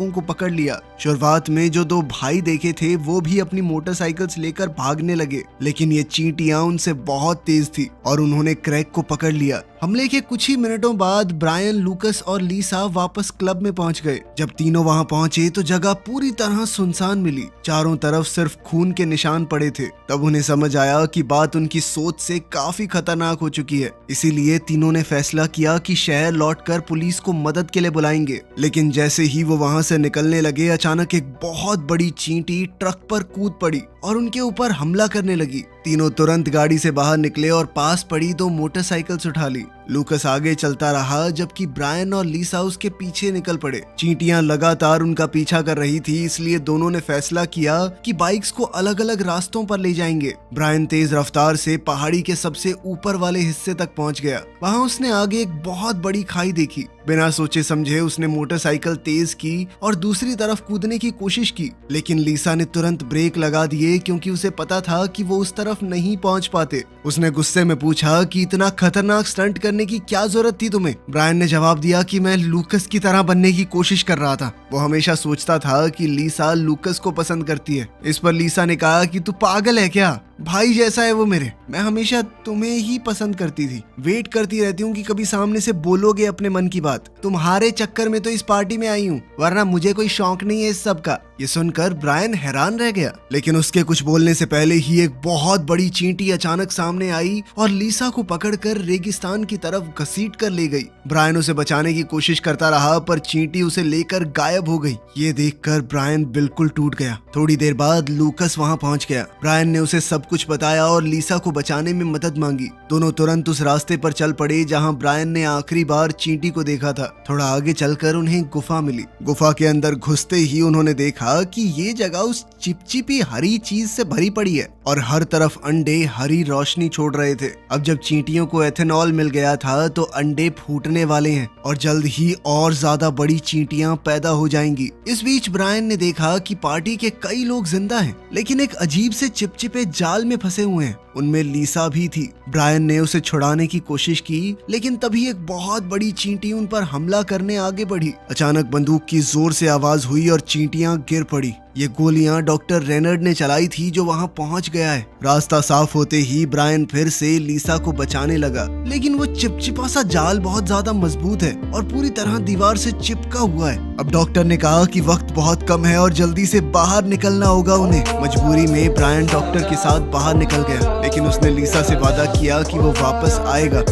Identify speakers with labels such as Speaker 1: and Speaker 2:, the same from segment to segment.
Speaker 1: लोगों को पकड़ लिया। शुरुआत में जो दो भाई देखे थे वो भी अपनी मोटरसाइकिल्स लेकर भागने लगे, लेकिन ये चींटियां उनसे बहुत तेज थी और उन्होंने क्रैक को पकड़ लिया। हमले के कुछ ही मिनटों बाद ब्रायन, लूकस और लीसा वापस क्लब में पहुंच गए। जब तीनों वहां पहुंचे तो जगह पूरी तरह सुनसान मिली। चारों तरफ सिर्फ खून के निशान पड़े थे। तब उन्हें समझ आया कि बात उनकी सोच से काफी खतरनाक हो चुकी है। इसीलिए तीनों ने फैसला किया कि शहर लौटकर पुलिस को मदद के लिए बुलाएंगे। लेकिन जैसे ही वो वहां से निकलने लगे, अचानक एक बहुत बड़ी चींटी ट्रक पर कूद पड़ी और उनके ऊपर हमला करने लगी। तीनों तुरंत गाड़ी से बाहर निकले और पास पड़ी दो मोटरसाइकिल्स उठा ली। लूकस आगे चलता रहा जबकि ब्रायन और लीसा उसके पीछे निकल पड़े। चींटियां लगातार उनका पीछा कर रही थी, इसलिए दोनों ने फैसला किया कि बाइक्स को अलग अलग रास्तों पर ले जाएंगे। ब्रायन तेज रफ्तार से पहाड़ी के सबसे ऊपर वाले हिस्से तक पहुंच गया। वहां उसने आगे एक बहुत बड़ी खाई देखी। बिना सोचे समझे उसने मोटरसाइकिल तेज की और दूसरी तरफ कूदने की कोशिश की, लेकिन लीसा ने तुरंत ब्रेक लगा दिए क्योंकि उसे पता था कि वो उस तरफ नहीं पहुंच पाते। उसने गुस्से में पूछा कि इतना खतरनाक स्टंट करने की क्या जरूरत थी तुम्हें? ब्रायन ने जवाब दिया कि मैं लूकस की तरह बनने की कोशिश कर रहा था। वो हमेशा सोचता था कि लीसा लूकस को पसंद करती है। इस पर लीसा ने कहा कि तू पागल है क्या? भाई जैसा है वो मेरे। मैं हमेशा तुम्हें ही पसंद करती थी। वेट करती रहती हूँ कि कभी सामने से बोलोगे अपने मन की बात। तुम्हारे चक्कर में तो इस पार्टी में आई हूँ, वरना मुझे कोई शौक नहीं है इस सब का। ये सुनकर ब्रायन हैरान रह गया, लेकिन उसके कुछ बोलने से पहले ही एक बहुत बड़ी चींटी अचानक सामने आई और लीसा को पकड़कर रेगिस्तान की तरफ घसीट कर ले गई। ब्रायन उसे बचाने की कोशिश करता रहा, पर चींटी उसे लेकर गायब हो गई। ये देखकर ब्रायन बिल्कुल टूट गया। थोड़ी देर बाद लूकस वहां पहुंच गया। ब्रायन ने उसे सब कुछ बताया और लीसा को बचाने में मदद मांगी। दोनों तुरंत उस रास्ते पर चल पड़े जहां ब्रायन ने आखिरी बार चींटी को देखा था। थोड़ा आगे चलकर उन्हें गुफा मिली। गुफा के अंदर घुसते ही उन्होंने देखा कि ये जगह उस चिपचिपी हरी चीज से भरी पड़ी है और हर तरफ अंडे हरी रोशनी छोड़ रहे थे। अब जब चींटियों को एथेनॉल मिल गया था तो अंडे फूटने वाले हैं और जल्द ही और ज्यादा बड़ी चींटियां पैदा हो जाएंगी। इस बीच ब्रायन ने देखा कि पार्टी के कई लोग जिंदा हैं, लेकिन एक अजीब से चिपचिपे जाल में फंसे हुए हैं। उनमें लीसा भी थी। ब्रायन ने उसे छुड़ाने की कोशिश की, लेकिन तभी एक बहुत बड़ी चींटी उन पर हमला करने आगे बढ़ी। अचानक बंदूक की जोर से आवाज हुई और चींटियां गिर पड़ी। ये गोलियां डॉक्टर रेनर्ड ने चलाई थी जो वहां पहुंच गया है। रास्ता साफ होते ही ब्रायन फिर से लीसा को बचाने लगा, लेकिन वो चिपचिपा सा जाल बहुत ज्यादा मजबूत है और पूरी तरह दीवार से चिपका हुआ है। अब डॉक्टर ने कहा कि वक्त बहुत कम है और जल्दी से बाहर निकलना होगा उन्हें। मजबूरी में ब्रायन डॉक्टर के साथ बाहर निकल गया, लेकिन उसने लीसा से वादा किया कि वो वापस आएगा।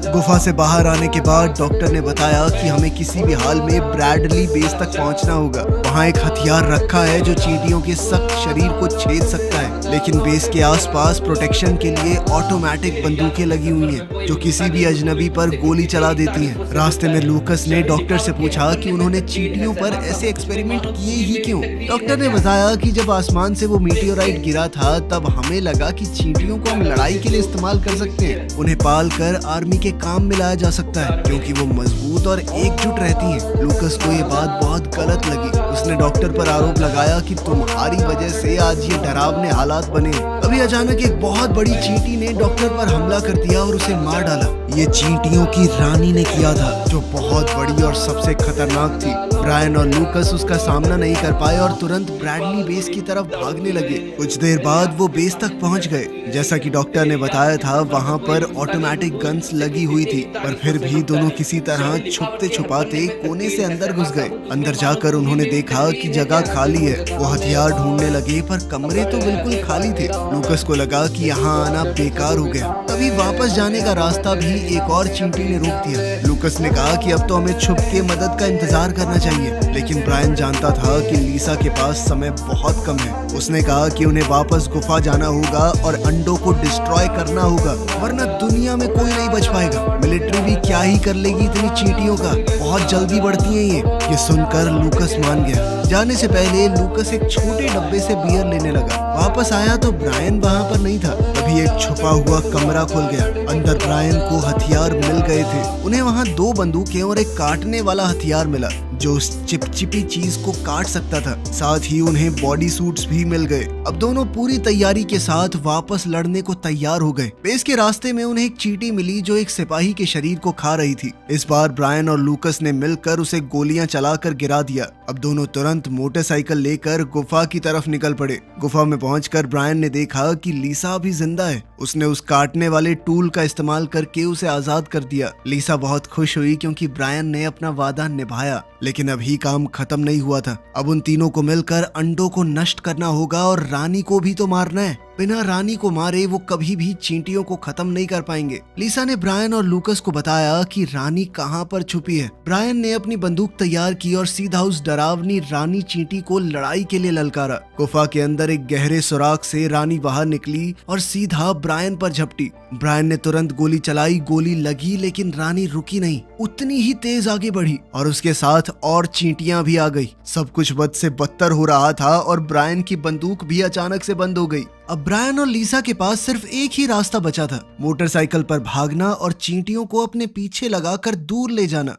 Speaker 1: गुफा से बाहर आने के बाद डॉक्टर ने बताया कि हमें किसी भी हाल में ब्रैडली बेस तक पहुंचना होगा। वहां एक हथियार रखा है जो चींटियों के सख्त शरीर को छेद सकता है, लेकिन बेस के आसपास प्रोटेक्शन के लिए ऑटोमेटिक बंदूकें लगी हुई हैं जो किसी भी अजनबी पर गोली चला देती हैं। रास्ते में लूकस ने डॉक्टर से पूछा कि उन्होंने चींटियों पर ऐसे एक्सपेरिमेंट किए ही क्यों। डॉक्टर ने बताया कि जब आसमान से वो मीटियोराइट गिरा था तब हमें लगा कि चींटियों को हम लड़ाई के लिए इस्तेमाल कर सकते हैं। उन्हें पाल कर आर्मी के काम में लाया जा सकता है क्योंकि वो मजबूत और एकजुट रहती हैं। लूकस को ये बात बहुत गलत लगी। उसने डॉक्टर पर आरोप लगाया कि तुम्हारी वजह से आज ये डरावने हालात बने। तभी अचानक एक बहुत बड़ी चींटी ने डॉक्टर पर हमला कर दिया और उसे मार डाला। ये चींटियों की रानी ने किया था जो बहुत बड़ी और सबसे खतरनाक थी। ब्रायन और लूकस उसका सामना नहीं कर पाए और तुरंत ब्रैडली बेस की तरफ भागने लगे। कुछ देर बाद वो बेस तक पहुंच गए। जैसा कि डॉक्टर ने बताया था वहां पर ऑटोमेटिक गन्स लगी हुई थी, पर फिर भी दोनों किसी तरह छुपते छुपाते कोने से अंदर घुस गए। अंदर जाकर उन्होंने देखा कि जगह खाली है। वो हथियार ढूंढने लगे पर कमरे तो बिल्कुल खाली थे। लूकस को लगा कि यहाँ आना बेकार हो गया। तभी वापस जाने का रास्ता भी एक और चींटी ने रोक दिया। लूकस ने कहा कि अब तो हमें छुप के मदद का इंतजार करना चाहिए, लेकिन ब्रायन जानता था कि लीसा के पास समय बहुत कम है। उसने कहा कि उन्हें वापस गुफा जाना होगा और अंडों को डिस्ट्रॉय करना होगा, वरना दुनिया में कोई नहीं बच पाएगा। मिलिट्री भी क्या ही कर लेगी इतनी चींटियों का, बहुत जल्दी बढ़ती हैं ये सुनकर लूकस मान गया। जाने से पहले लूकस एक छोटे डब्बे से बियर लेने लगा। वापस आया तो ब्रायन वहाँ पर नहीं था। तभी एक छुपा हुआ कमरा खुल गया। अंदर ब्रायन को हथियार मिल गए थे। उन्हें वहाँ 2 बंदूकें और एक काटने वाला हथियार मिला जो उस चिपचिपी चीज को काट सकता था। साथ ही उन्हें बॉडी सूट्स भी मिल गए। अब दोनों पूरी तैयारी के साथ वापस लड़ने को तैयार हो गए। बेस के रास्ते में उन्हें एक चींटी मिली जो एक सिपाही के शरीर को खा रही थी। इस बार ब्रायन और लूकस ने मिलकर उसे गोलियां चलाकर गिरा दिया। अब दोनों तुरंत मोटरसाइकिल लेकर गुफा की तरफ निकल पड़े। गुफा में पहुंचकर ब्रायन ने देखा कि लीसा अभी जिंदा है। उसने उस काटने वाले टूल का इस्तेमाल करके उसे आजाद कर दिया। लीसा बहुत खुश हुई क्योंकि ब्रायन ने अपना वादा निभाया। लेकिन अभी काम खत्म नहीं हुआ था। अब उन तीनों को मिलकर अंडों को नष्ट करना होगा और रानी को भी तो मारना है। बिना रानी को मारे वो कभी भी चींटियों को खत्म नहीं कर पाएंगे। लीसा ने ब्रायन और लूकस को बताया कि रानी कहाँ पर छुपी है। ब्रायन ने अपनी बंदूक तैयार की और सीधा उस डरावनी रानी चींटी को लड़ाई के लिए ललकारा। गुफा के अंदर एक गहरे सुराख से रानी बाहर निकली और सीधा ब्रायन पर झपटी। ब्रायन ने तुरंत गोली चलाई। गोली लगी लेकिन रानी रुकी नहीं, उतनी ही तेज आगे बढ़ी और उसके साथ और चींटियां भी आ गई। सब कुछ बद से बदतर हो रहा था और ब्रायन की बंदूक भी अचानक से बंद हो गई। अब ब्रायन और लीसा के पास सिर्फ एक ही रास्ता बचा था, मोटरसाइकिल पर भागना और चींटियों को अपने पीछे लगाकर दूर ले जाना।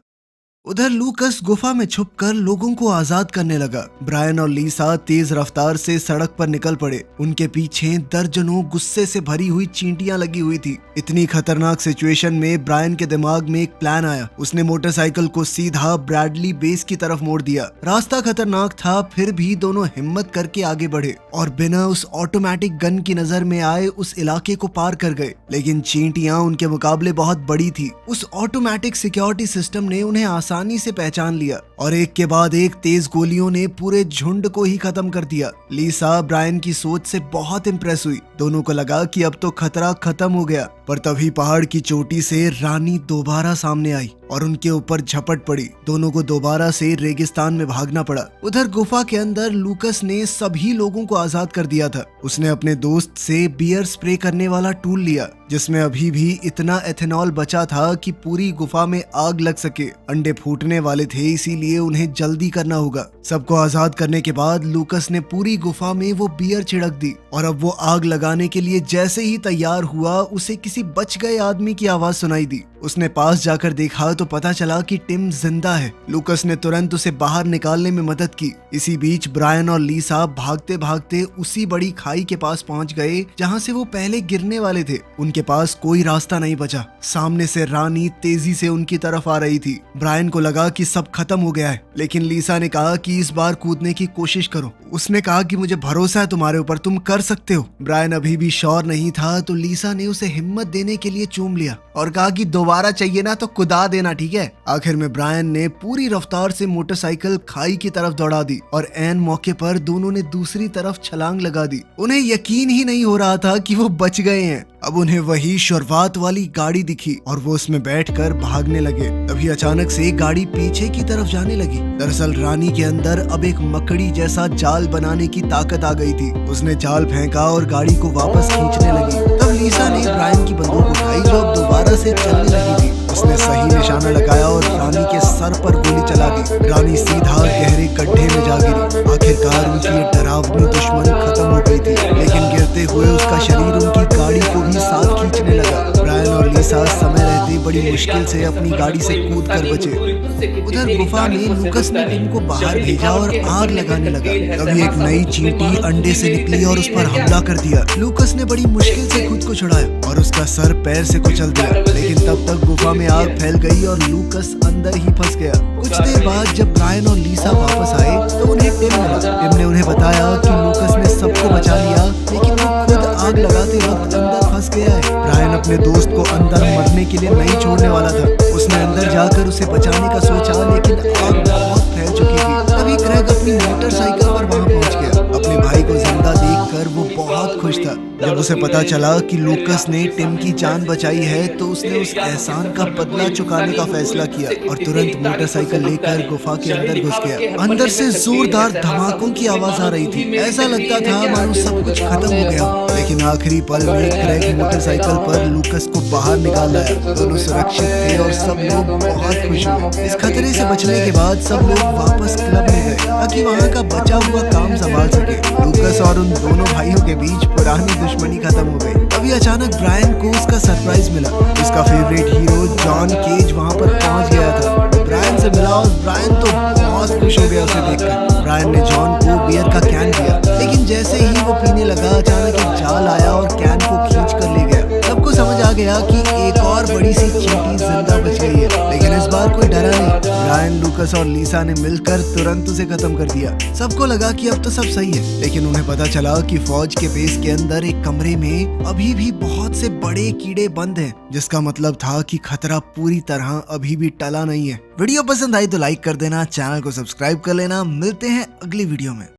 Speaker 1: उधर लूकस गुफा में छुपकर लोगों को आजाद करने लगा। ब्रायन और लीसा तेज रफ्तार से सड़क पर निकल पड़े। उनके पीछे दर्जनों गुस्से से भरी हुई चींटियां लगी हुई थी। इतनी खतरनाक सिचुएशन में ब्रायन के दिमाग में एक प्लान आया। उसने मोटरसाइकिल को सीधा ब्रैडली बेस की तरफ मोड़ दिया। रास्ता खतरनाक था, फिर भी दोनों हिम्मत करके आगे बढ़े और बिना उस ऑटोमेटिक गन की नजर में आए उस इलाके को पार कर गए। लेकिन चींटियां उनके मुकाबले बहुत बड़ी थी। उस ऑटोमेटिक सिक्योरिटी सिस्टम ने उन्हें आसानी से पहचान लिया और एक के बाद एक तेज गोलियों ने पूरे झुंड को ही खत्म कर दिया। लीसा ब्रायन की सोच से बहुत इंप्रेस हुई। दोनों को लगा कि अब तो खतरा खत्म हो गया, पर तभी पहाड़ की चोटी से रानी दोबारा सामने आई और उनके ऊपर झपट पड़ी। दोनों को दोबारा से रेगिस्तान में भागना पड़ा। उधर गुफा के अंदर लूकस ने सभी लोगों को आजाद कर दिया था। उसने अपने दोस्त से बियर स्प्रे करने वाला टूल लिया जिसमें अभी भी इतना एथेनॉल बचा था कि पूरी गुफा में आग लग सके। अंडे फूटने वाले थे, इसीलिए उन्हें जल्दी करना होगा। सबको आजाद करने के बाद लूकस ने पूरी गुफा में वो बियर छिड़क दी और अब वो आग लगाने के लिए जैसे ही तैयार हुआ, उसे किसी बच गए आदमी की आवाज सुनाई दी। उसने पास जाकर देखा तो पता चला कि टिम जिंदा है। लूकस ने तुरंत उसे बाहर निकालने में मदद की। इसी बीच ब्रायन और लीसा भागते भागते उसी बड़ी खाई के पास पहुंच गए जहां से वो पहले गिरने वाले थे। उनके पास कोई रास्ता नहीं बचा। सामने से रानी तेजी से उनकी तरफ आ रही थी। ब्रायन को लगा कि सब खत्म हो गया है, लेकिन लीसा ने कहा कि इस बार कूदने की कोशिश करो। उसने कहा कि मुझे भरोसा है तुम्हारे ऊपर, तुम कर सकते हो। ब्रायन अभी भी श्योर नहीं था तो लीसा ने उसे हिम्मत देने के लिए चूम लिया और कहा कि दोबारा चाहिए ना तो कुदा देना, ठीक है। आखिर में ब्रायन ने पूरी रफ्तार से मोटरसाइकिल खाई की तरफ दौड़ा दी और ऐन मौके पर दोनों ने दूसरी तरफ छलांग लगा दी। उन्हें यकीन ही नहीं हो रहा था कि वो बच गए हैं। अब उन्हें वही शुरुआत वाली गाड़ी दिखी और वो उसमें बैठकर भागने लगे। तभी अचानक से गाड़ी पीछे की तरफ जाने लगी। दरअसल रानी के अंदर अब एक मकड़ी जैसा जाल बनाने की ताकत आ गई थी। उसने जाल फेंका और गाड़ी को वापस खींचने लगी। तब लीसा ने ब्रायन की बंदूक उठाई जो अब दोबारा से चलने लगी थी। उसने सही निशाना लगाया और रानी के सर पर गोली चला दी। रानी सीधा गहरे गड्ढे में जा गिरी। आखिरकार उनकी ये डरावनी दुश्मन खत्म हो गई थी, लेकिन गिरते हुए उसका शरीर उनकी गाड़ी को भी साथ खींचने लगा। ब्रायन और लीसा समय रहते बड़ी मुश्किल से अपनी गाड़ी से कूद कर बचे। उधर गुफा में लूकस ने टिम को बाहर भेजा और आग लगाने लगा। तभी एक नई चींटी अंडे से निकली और उस पर हमला कर दिया। लूकस ने बड़ी मुश्किल से खुद को छुड़ाया और उसका सर पैर से कुचल दिया, लेकिन तब तक गुफा में आग फैल गई और लूकस अंदर ही फंस गया। कुछ देर बाद जब ब्रायन और लीसा वापस आए तो उन्हें टिम मिला। टिम ने उन्हें बताया कि लूकस ने सबको बचा लिया, लेकिन वो खुद आग लगाते वक्त अंदर फंस गया है। ब्रायन अपने दोस्त को अंदर मरने के लिए नहीं छोड़ने वाला था। उसने अंदर जाकर उसे बचाने का सोचा, लेकिन आग बहुत फैल चुकी थी। तभी क्रेग अपनी मोटरसाइकिल पर वहां पहुंच गया। अपने भाई को जिंदा देखकर वो बहुत खुश था। जब उसे पता चला कि लूकस ने टिम की जान बचाई है तो उसने उस एहसान का बदला चुकाने का फैसला किया और तुरंत मोटरसाइकिल लेकर गुफा के अंदर घुस गया। अंदर से जोरदार धमाकों की आवाज आ रही थी। ऐसा लगता था मानो सब कुछ खत्म हो गया, लेकिन आखिरी पल में क्रेग मोटरसाइकिल पर लूकस को बाहर निकाल लाया। दोनों सुरक्षित थे और सब लोग बहुत खुश हुए। इस खतरे से बचने के बाद सब लोग वापस क्लब में गए ताकि वहाँ का बचा हुआ काम संभाल सके। लूकस और उन दोनों भाइयों के बीच पुरानी दुश्मनी खत्म हो गई। अभी अचानक ब्रायन को उसका सरप्राइज मिला। उसका फेवरेट हीरो जॉन केज वहाँ पर पहुँच गया था। ब्रायन से मिला और ब्रायन तो बहुत बहुत खुश हो गया उसे देखकर। ब्रायन ने जॉन को बियर का कैन दिया, लेकिन जैसे ही वो पीने लगा अचानक एक जाल आया और कैन को खींच कर ले गया। सबको समझ आ गया कि एक और बड़ी सी चींटी जिंदा बच गई है, लेकिन इस बार कोई डरा नहीं। ब्रायन, लूकस और लीसा ने मिलकर तुरंत उसे खत्म कर दिया। सबको लगा कि अब तो सब सही है, लेकिन उन्हें पता चला कि फौज के बेस के अंदर एक कमरे में अभी भी बहुत से बड़े कीड़े बंद हैं, जिसका मतलब था कि खतरा पूरी तरह अभी भी टला नहीं है। वीडियो पसंद आई तो लाइक कर देना, चैनल को सब्सक्राइब कर लेना। मिलते हैं अगली वीडियो में।